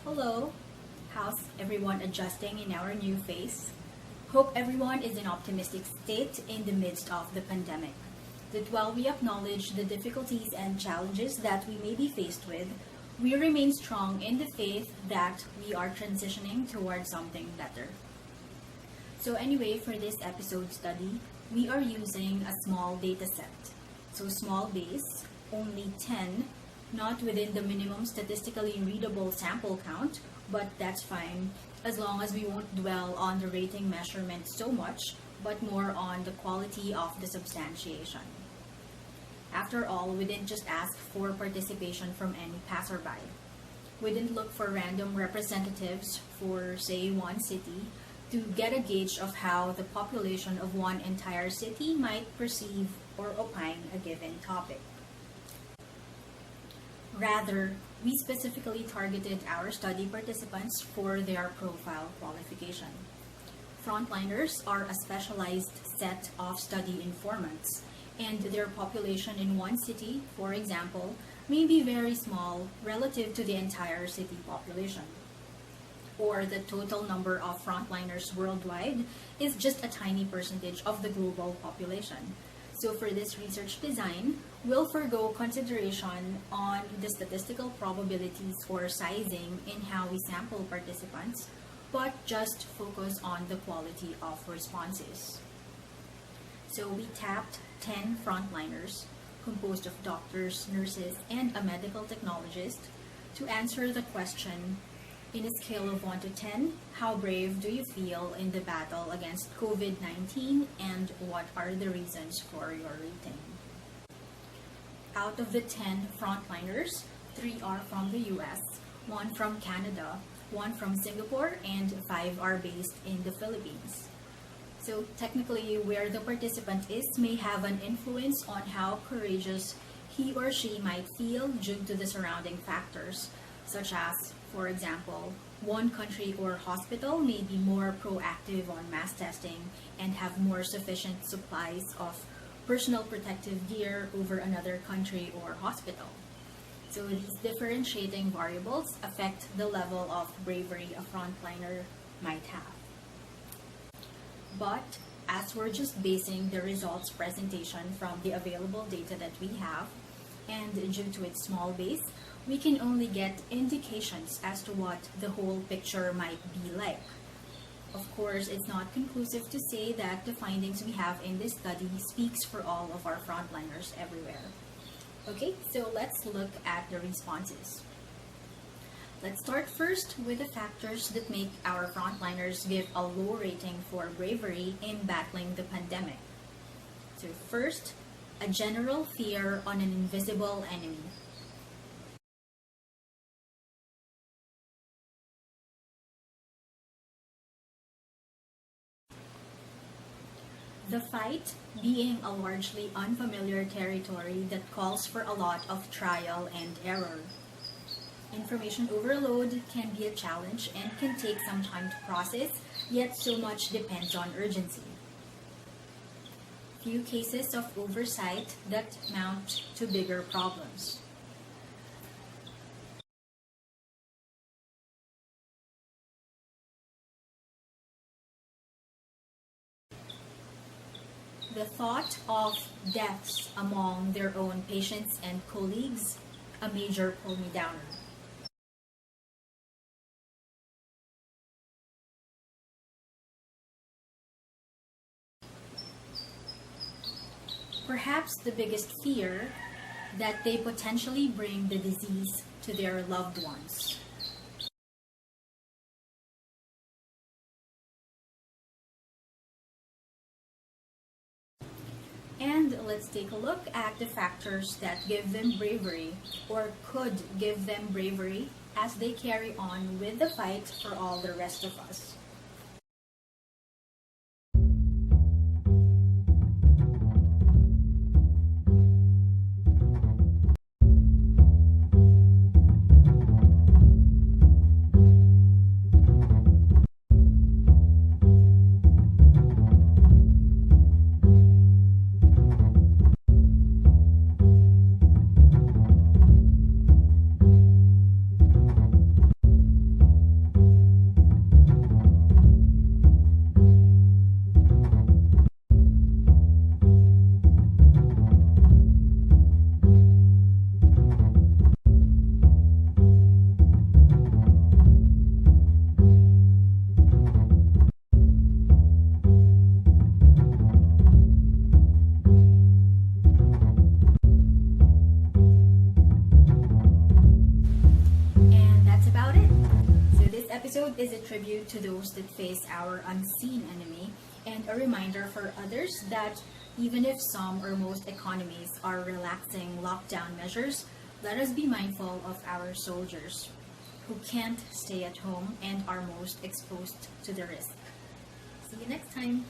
Hello, how's everyone adjusting in our new phase? Hope everyone is in optimistic state in the midst of the pandemic. That while we acknowledge the difficulties and challenges that we may be faced with, we remain strong in the faith that we are transitioning towards something better. So anyway, for this episode study, we are using a small data set. So small base, only 10, not within the minimum statistically readable sample count, but that's fine as long as we won't dwell on the rating measurement so much, but more on the quality of the substantiation. After all, we didn't just ask for participation from any passerby. We didn't look for random representatives for, say, one city to get a gauge of how the population of one entire city might perceive or opine a given topic. Rather, we specifically targeted our study participants for their profile qualification. Frontliners are a specialized set of study informants, and their population in one city, for example, may be very small relative to the entire city population. Or the total number of frontliners worldwide is just a tiny percentage of the global population. So for this research design, we'll forgo consideration on the statistical probabilities for sizing in how we sample participants, but just focus on the quality of responses. So we tapped 10 frontliners, composed of doctors, nurses, and a medical technologist, to answer the question, in a scale of 1 to 10, how brave do you feel in the battle against COVID-19 and what are the reasons for your rating? Out of the 10 frontliners, 3 are from the US, 1 from Canada, 1 from Singapore, and 5 are based in the Philippines. So technically, where the participant is may have an influence on how courageous he or she might feel due to the surrounding factors, such as, for example, one country or hospital may be more proactive on mass testing and have more sufficient supplies of personal protective gear over another country or hospital. So these differentiating variables affect the level of bravery a frontliner might have. But as we're just basing the results presentation from the available data that we have, and due to its small base, we can only get indications as to what the whole picture might be like. Of course, it's not conclusive to say that the findings we have in this study speaks for all of our frontliners everywhere. Okay, so let's look at the responses. Let's start first with the factors that make our frontliners give a low rating for bravery in battling the pandemic. So first, a general fear on an invisible enemy. The fight being a largely unfamiliar territory that calls for a lot of trial and error. Information overload can be a challenge and can take some time to process, yet so much depends on urgency. Few cases of oversight that mount to bigger problems. The thought of deaths among their own patients and colleagues, a major pull-me-downer. Perhaps the biggest fear, that they potentially bring the disease to their loved ones. And let's take a look at the factors that give them bravery, or could give them bravery, as they carry on with the fight for all the rest of us. episode is a tribute to those that face our unseen enemy and a reminder for others that even if some or most economies are relaxing lockdown measures, let us be mindful of our soldiers who can't stay at home and are most exposed to the risk. See you next time.